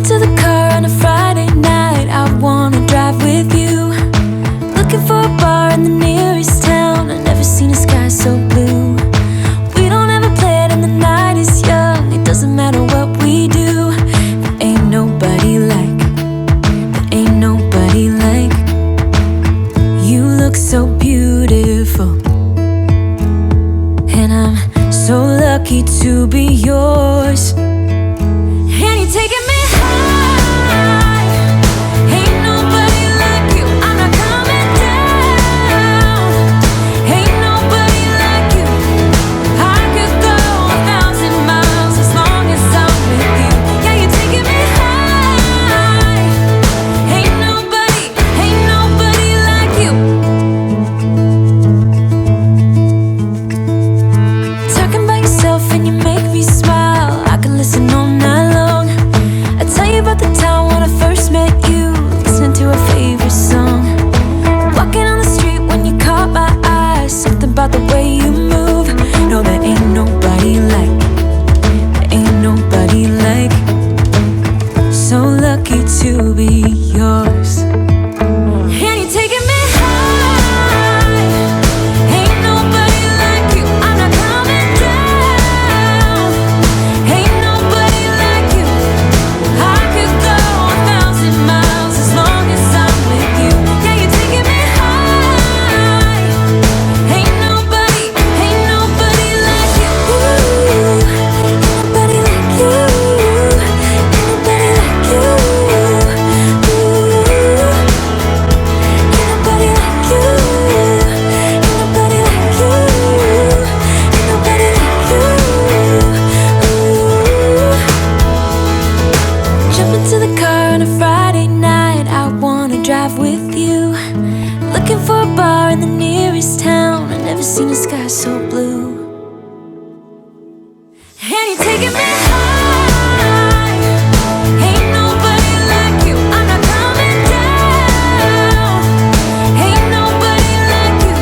into the car on a Friday night. I wanna drive with you. Looking for a bar in the nearest town. I've never seen a sky so blue. We don't ever play it and the night is young. It doesn't matter what we do. There ain't nobody like, there ain't nobody like. You look so beautiful, and I'm so lucky to be yours. And you're taking me high. Ain't nobody like you. I'm not coming down. Ain't nobody like you. I could go 1,000 miles as long as I'm with you. Yeah, you're taking me high. Ain't nobody like you. Talking about yourself and you make me smile. I can listen all night long. I tell you about the time when I first met you, listening to our favorite song. Walking on the street when you caught my eye. Something about the way you move. No, there ain't nobody like, there ain't nobody like. So lucky to be yours. And you're taking me high. Ain't nobody like you. I'm not coming down. Ain't nobody like you. I could go 1,000 miles as long as I'm with you. Yeah, you're taking me high. Ain't nobody like you. Ain't nobody like you. Ain't nobody like you. Ain't nobody like you. Ain't nobody like you. Ain't nobody like you. Jump into the car on a Friday night. I wanna drive with you. Looking for a bar in the nearest town. I've never seen a sky so blue. And you're taking me high. Ain't nobody like you. I'm not coming down. Ain't nobody like you.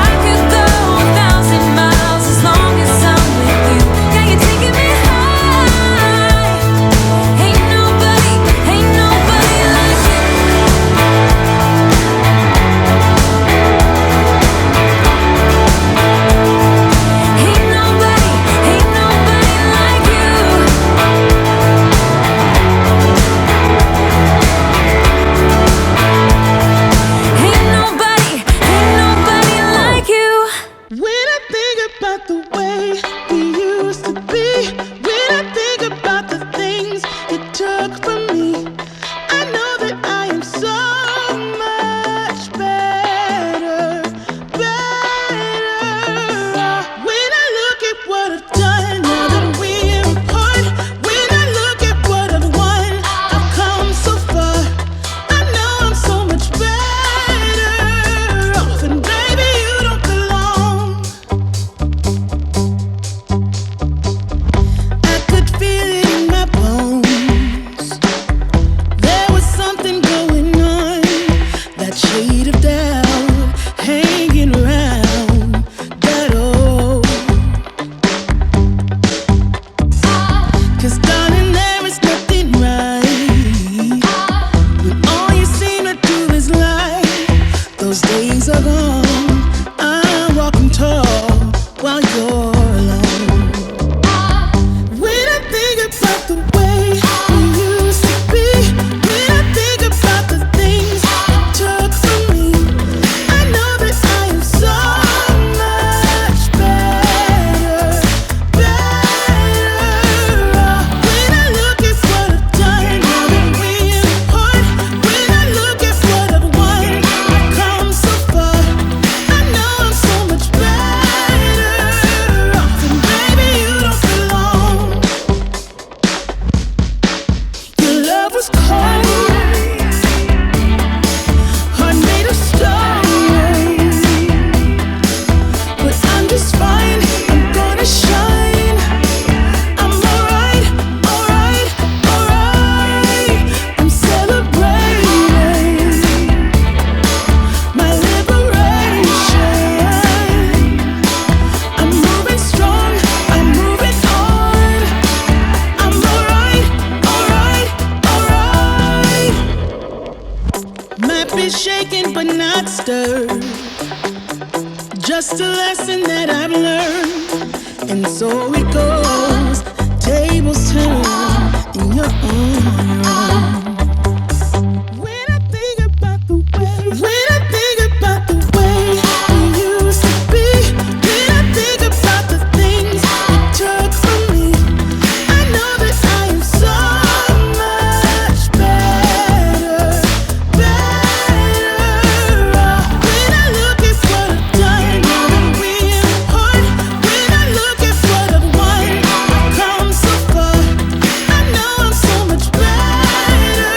I could go 1,000 miles as long as I'm with you. Yeah, you're taking me high. Ain't nobody like you. Ain't nobody like you. Ain't nobody like you. When I think about the way we used to be, when I think about the things you took from me, I know that I am so much better. When I look at what I've done now that we're apart, when I look at what I've won, I've come so far. I know I'm so much better off, and baby, you don't belong. just a lesson that I've learned. And so it goes, tables turn, and you're on your own. When I think about the way we used to be, when I think about the things you took from me, I know that I am so much better off. When I look at what I've done, now that we're apart, when I look at what I've won, I've come so far. I know I'm so much better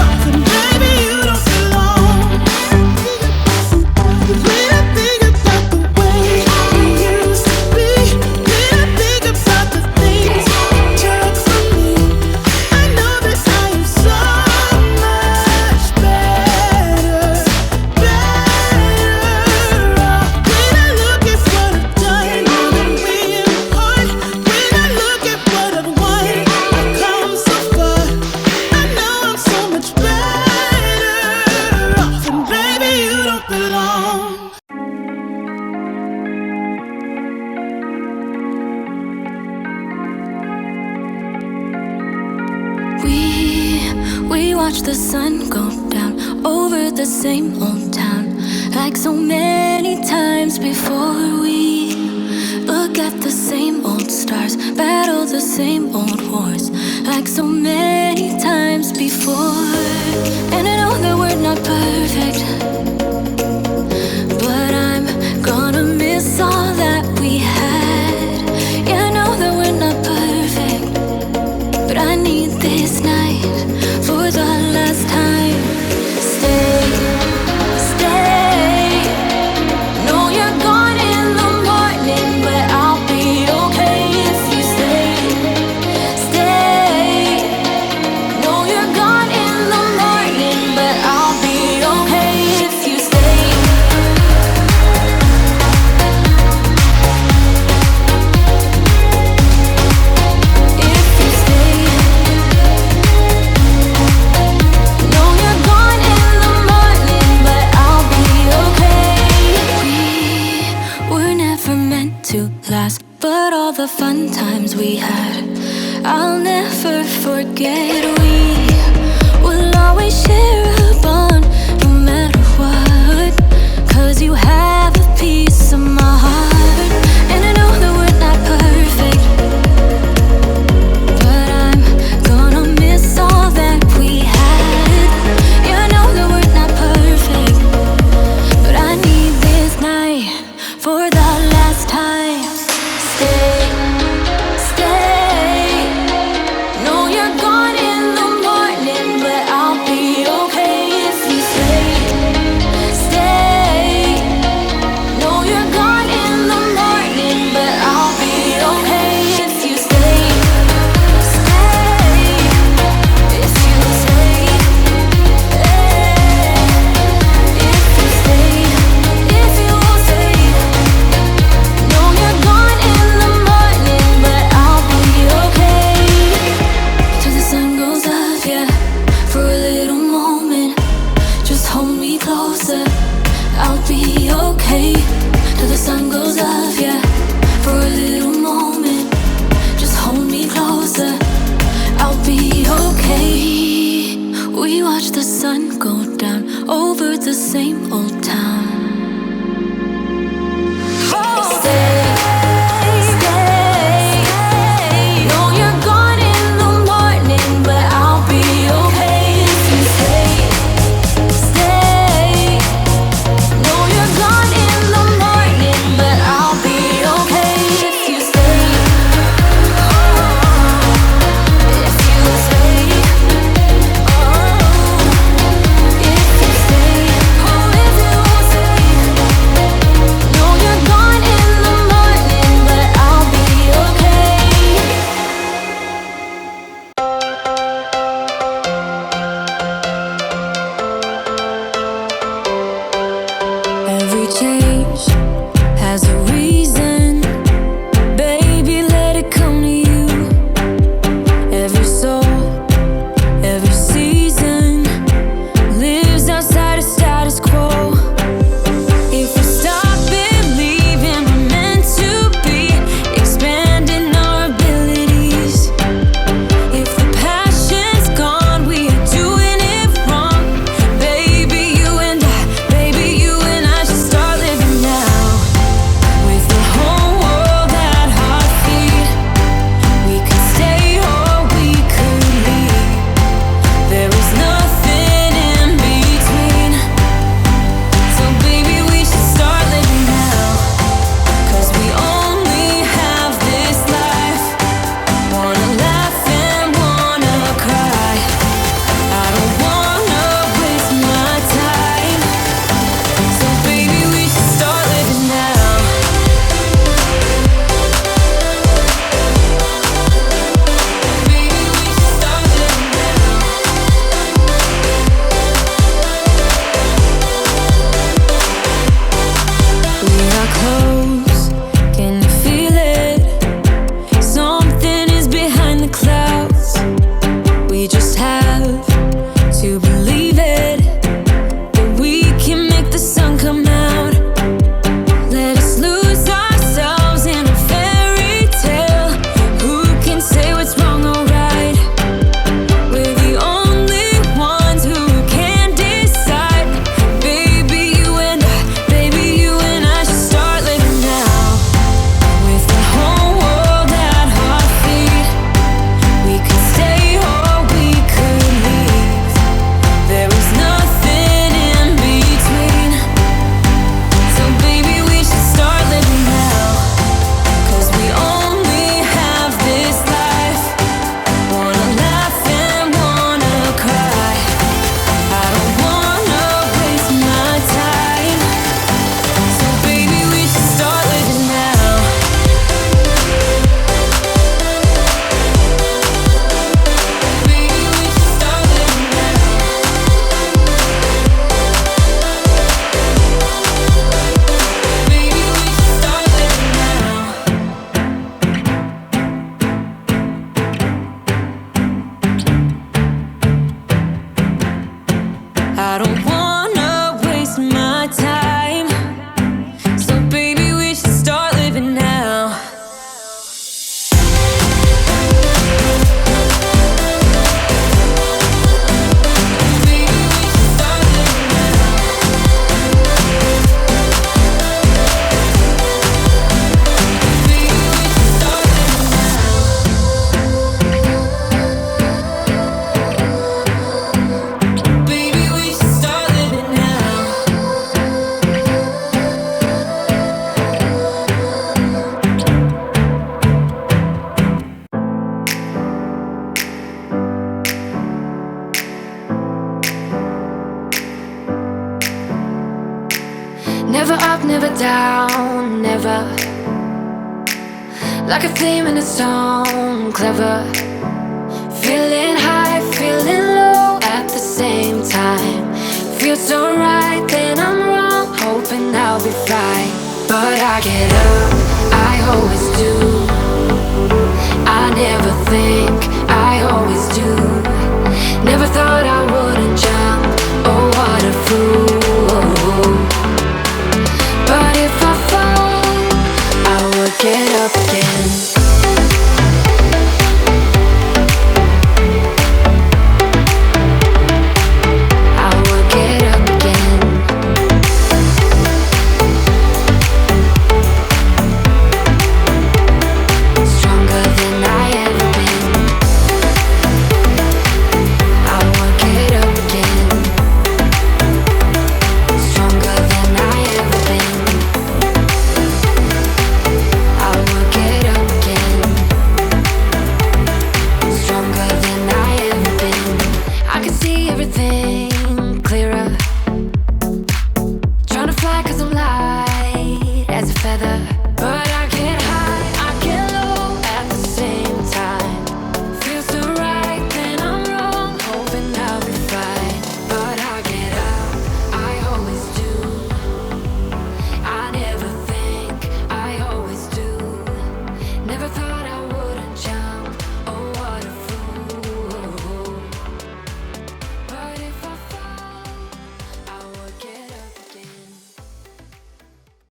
off, and baby, you don't belong. When I think about the way we used to be, when I think about the things you took from me, I know that I am so much better off. When I look at what I've done, now that we're apart, when I look at what I've won, I've come so far. I know I'm so much better off, and baby, you don't belong. We watch the sun go down over the same old town, like so many times before. We look at the same old stars, battle the same old wars, like so many times before. And I know that we're not perfect, but I'm gonna miss all that we had. Yeah, I know that we're not perfect, but I need this night for the last time. Stay, stay. No, you're gone in the morning, but I'll be okay if you stay, stay. No, you're gone in the morning, but I'll be okay if you stay. If you stay. No, you're gone in the morning, but I'll be okay. We were never meant to last, but all the fun times we had, I'll never forget. We will always share a bond, no matter what, 'cause you have a piece of my heart. And I know that we're not perfect, but I'm gonna miss all that we had. Yeah, I know that we're not perfect, but I need this night for the last time. Stay, stay. No, you're gone in the morning, but I'll be okay if you stay, stay. No, you're gone in the morning, but I'll be okay if you stay, stay. If you stay, if you stay, if you stay. No, you're gone in the morning, but I'll be okay. Till the sun goes up, yeah, for a little moment. Just hold me closer, I'll be okay. Till the sun goes up, yeah, for a little moment. Just hold me closer, I'll be okay. We watch the sun go down over the same old town. Stay, stay. No, you're gone in the morning, but I'll be okay if you stay, stay. No, you're gone in the morning, but I'll be okay if you stay, if you stay, if you stay, oh, if you stay. like a theme in a song, clever. Feeling high, feeling low at the same time. Feels so right, then I'm wrong, hoping I'll be fine. But I get up, I hold